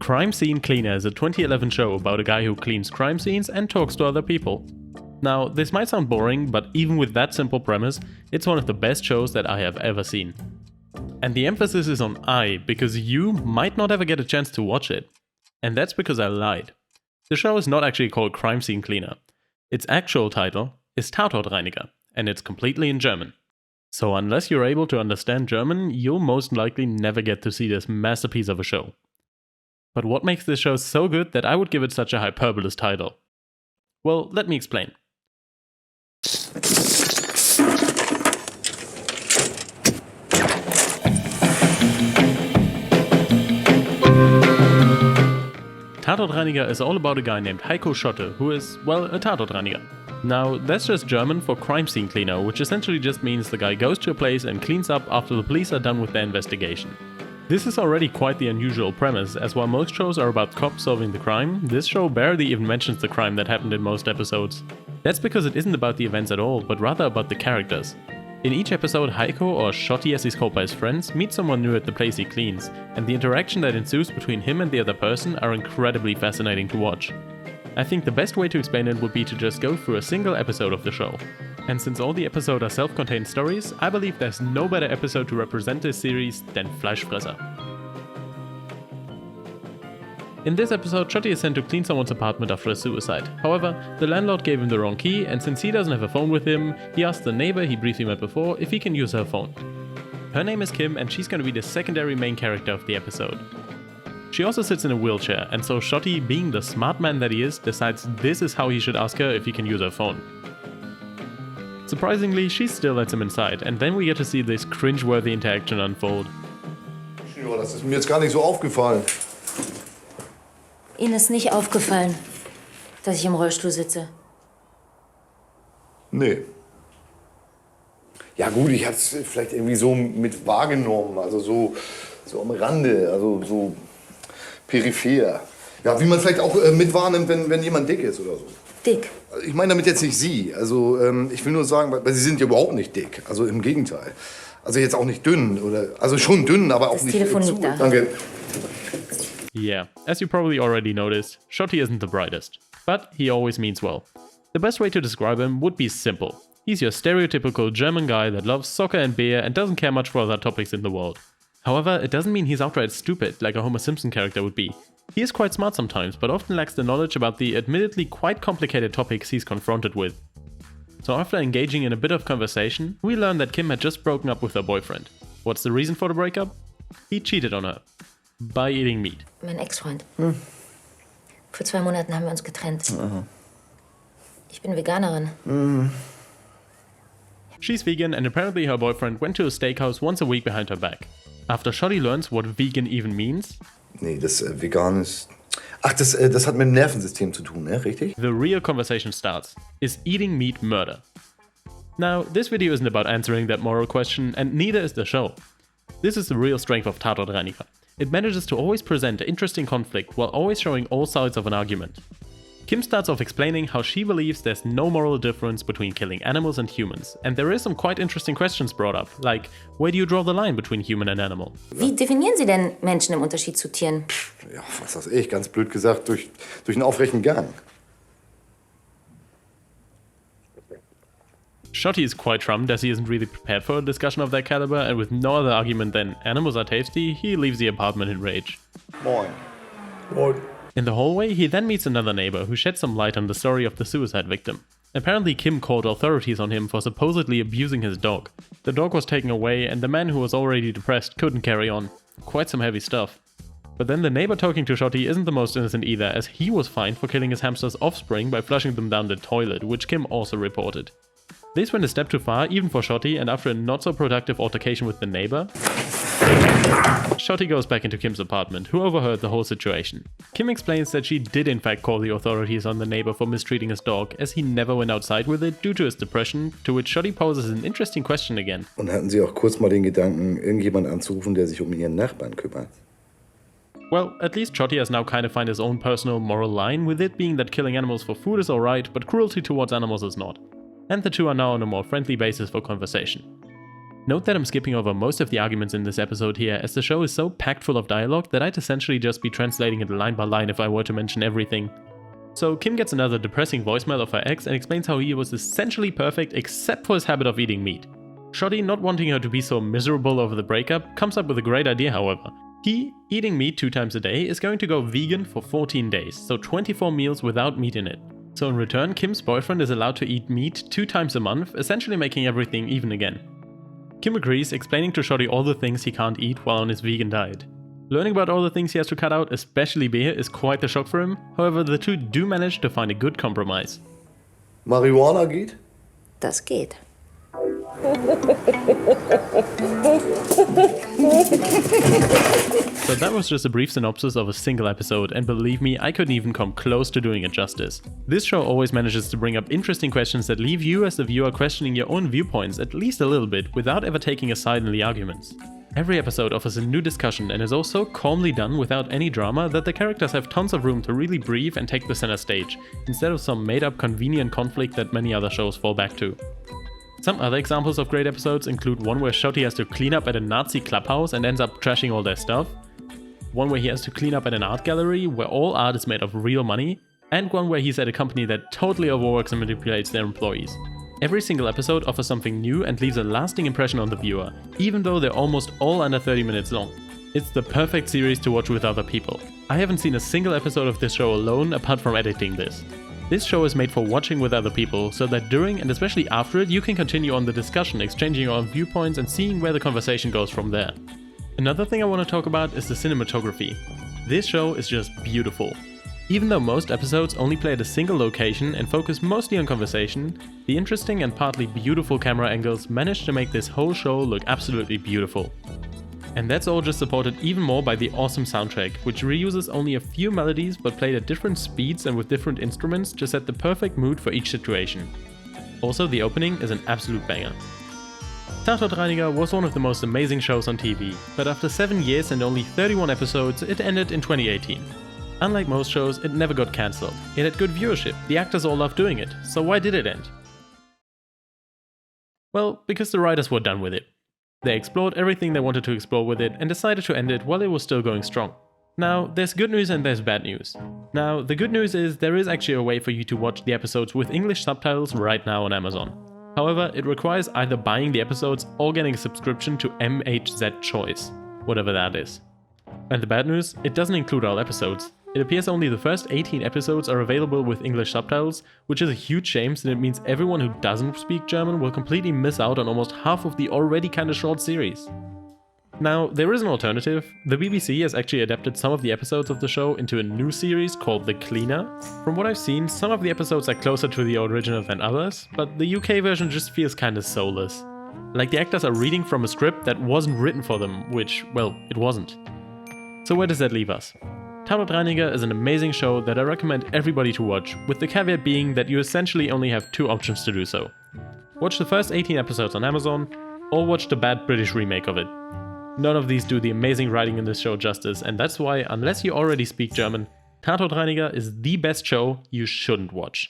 Crime Scene Cleaner is a 2011 show about a guy who cleans crime scenes and talks to other people. Now, this might sound boring, but even with that simple premise, it's one of the best shows that I have ever seen. And the emphasis is on I, because you might not ever get a chance to watch it. And that's because I lied. The show is not actually called Crime Scene Cleaner. Its actual title is Tatortreiniger, and it's completely in German. So unless you're able to understand German, you'll most likely never get to see this masterpiece of a show. But what makes this show so good that I would give it such a hyperbolous title? Well, let me explain. Tatortreiniger is all about a guy named Heiko Schotte, who is, well, a Tatortreiniger. Now, that's just German for crime scene cleaner, which essentially just means the guy goes to a place and cleans up after the police are done with their investigation. This is already quite the unusual premise, as while most shows are about cops solving the crime, this show barely even mentions the crime that happened in most episodes. That's because it isn't about the events at all, but rather about the characters. In each episode, Heiko, or Schotti as he's called by his friends, meets someone new at the place he cleans, and the interaction that ensues between him and the other person are incredibly fascinating to watch. I think the best way to explain it would be to just go through a single episode of the show. And since all the episodes are self-contained stories, I believe there's no better episode to represent this series than Fleischfresser. In this episode, Schotti is sent to clean someone's apartment after a suicide. However, the landlord gave him the wrong key, and since he doesn't have a phone with him, he asks the neighbor he briefly met before if he can use her phone. Her name is Kim, and she's going to be the secondary main character of the episode. She also sits in a wheelchair, and so Schotti, being the smart man that he is, decides this is how he should ask her if he can use her phone. Surprisingly, she still lets him inside, and then we get to see this cringe-worthy interaction unfold. Ja, das ist mir jetzt gar nicht so aufgefallen. Ihnen ist nicht aufgefallen, dass ich im Rollstuhl sitze? Nee. Ja gut, ich hatte es vielleicht irgendwie so mit wahrgenommen, also so am Rande, also so peripher. Ja, wie man vielleicht auch mit wahrnimmt, wenn jemand dick ist oder so. Dick? Ich meine damit jetzt nicht Sie. Also ich will nur sagen, weil Sie sind ja überhaupt nicht dick. Also im Gegenteil. Also jetzt auch nicht dünn oder also schon dünn, aber auch das nicht. Telefon liegt da. Danke. Yeah, as you probably already noticed, Schotti isn't the brightest, but he always means well. The best way to describe him would be simple. He's your stereotypical German guy that loves soccer and beer and doesn't care much for other topics in the world. However, it doesn't mean he's outright stupid, like a Homer Simpson character would be. He is quite smart sometimes, but often lacks the knowledge about the admittedly quite complicated topics he's confronted with. So after engaging in a bit of conversation, we learn that Kim had just broken up with her boyfriend. What's the reason for the breakup? He cheated on her. By eating meat. Mein Ex-Freund. Vor 2 Monaten haben wir uns getrennt. Aha. Ich bin Veganerin. She's vegan, and apparently her boyfriend went to a steakhouse once a week behind her back. After Schotti learns what vegan even means... Nee, das vegan ist... Ach, das hat mit dem Nervensystem zu tun, ne? Richtig? The real conversation starts. Is eating meat murder? Now, this video isn't about answering that moral question, and neither is the show. This is the real strength of Tatortreiniger. It manages to always present an interesting conflict while always showing all sides of an argument. Kim starts off explaining how she believes there's no moral difference between killing animals and humans, and there is some quite interesting questions brought up, like, where do you draw the line between human and animal? Wie definieren Sie denn Menschen im Unterschied zu Tieren? Ja, was weiß ich, ganz blöd gesagt, durch einen aufrechten Gang. Schotti is quite trumped as he isn't really prepared for a discussion of that caliber, and with no other argument than animals are tasty, he leaves the apartment in rage. Moin. Moin. In the hallway, he then meets another neighbor who sheds some light on the story of the suicide victim. Apparently Kim called authorities on him for supposedly abusing his dog. The dog was taken away, and the man who was already depressed couldn't carry on. Quite some heavy stuff. But then the neighbor talking to Schotti isn't the most innocent either, as he was fined for killing his hamster's offspring by flushing them down the toilet, which Kim also reported. This went a step too far, even for Schotti, and after a not-so-productive altercation with the neighbor, Schotti goes back into Kim's apartment, who overheard the whole situation. Kim explains that she did in fact call the authorities on the neighbor for mistreating his dog, as he never went outside with it due to his depression, to which Schotti poses an interesting question again. Und hatten Sie auch kurz mal den Gedanken, irgendjemand anzurufen, der sich Ihren Nachbarn kümmert? Well, at least Schotti has now kind of found his own personal moral line, with it being that killing animals for food is alright, but cruelty towards animals is not. And the two are now on a more friendly basis for conversation. Note that I'm skipping over most of the arguments in this episode here, as the show is so packed full of dialogue that I'd essentially just be translating it line by line if I were to mention everything. So Kim gets another depressing voicemail of her ex and explains how he was essentially perfect except for his habit of eating meat. Shotty, not wanting her to be so miserable over the breakup, comes up with a great idea however. He, eating meat 2 times a day, is going to go vegan for 14 days, so 24 meals without meat in it. So in return, Kim's boyfriend is allowed to eat meat 2 times a month, essentially making everything even again. Kim agrees, explaining to Shotty all the things he can't eat while on his vegan diet. Learning about all the things he has to cut out, especially beer, is quite the shock for him, however the two do manage to find a good compromise. Marihuana geht? Das geht. So that was just a brief synopsis of a single episode, and believe me, I couldn't even come close to doing it justice. This show always manages to bring up interesting questions that leave you as the viewer questioning your own viewpoints at least a little bit, without ever taking a side in the arguments. Every episode offers a new discussion and is all so calmly done without any drama that the characters have tons of room to really breathe and take the center stage, instead of some made up convenient conflict that many other shows fall back to. Some other examples of great episodes include one where Shotty has to clean up at a Nazi clubhouse and ends up trashing all their stuff, one where he has to clean up at an art gallery where all art is made of real money, and one where he's at a company that totally overworks and manipulates their employees. Every single episode offers something new and leaves a lasting impression on the viewer, even though they're almost all under 30 minutes long. It's the perfect series to watch with other people. I haven't seen a single episode of this show alone apart from editing this. This show is made for watching with other people, so that during and especially after it you can continue on the discussion, exchanging your own viewpoints and seeing where the conversation goes from there. Another thing I want to talk about is the cinematography. This show is just beautiful. Even though most episodes only play at a single location and focus mostly on conversation, the interesting and partly beautiful camera angles manage to make this whole show look absolutely beautiful. And that's all just supported even more by the awesome soundtrack, which reuses only a few melodies but played at different speeds and with different instruments to set the perfect mood for each situation. Also, the opening is an absolute banger. Tatortreiniger was one of the most amazing shows on TV, but after 7 years and only 31 episodes, it ended in 2018. Unlike most shows, it never got cancelled. It had good viewership, the actors all loved doing it, so why did it end? Well, because the writers were done with it. They explored everything they wanted to explore with it and decided to end it while it was still going strong. Now, there's good news and there's bad news. Now, the good news is there is actually a way for you to watch the episodes with English subtitles right now on Amazon. However, it requires either buying the episodes or getting a subscription to MHZ Choice, whatever that is. And the bad news, it doesn't include all episodes. It appears only the first 18 episodes are available with English subtitles, which is a huge shame since it means everyone who doesn't speak German will completely miss out on almost half of the already kinda short series. Now, there is an alternative. The BBC has actually adapted some of the episodes of the show into a new series called The Cleaner. From what I've seen, some of the episodes are closer to the original than others, but the UK version just feels kinda soulless. Like the actors are reading from a script that wasn't written for them, which, well, it wasn't. So where does that leave us? Tatortreiniger is an amazing show that I recommend everybody to watch, with the caveat being that you essentially only have 2 options to do so. Watch the first 18 episodes on Amazon, or watch the bad British remake of it. None of these do the amazing writing in this show justice, and that's why, unless you already speak German, Tatortreiniger is the best show you shouldn't watch.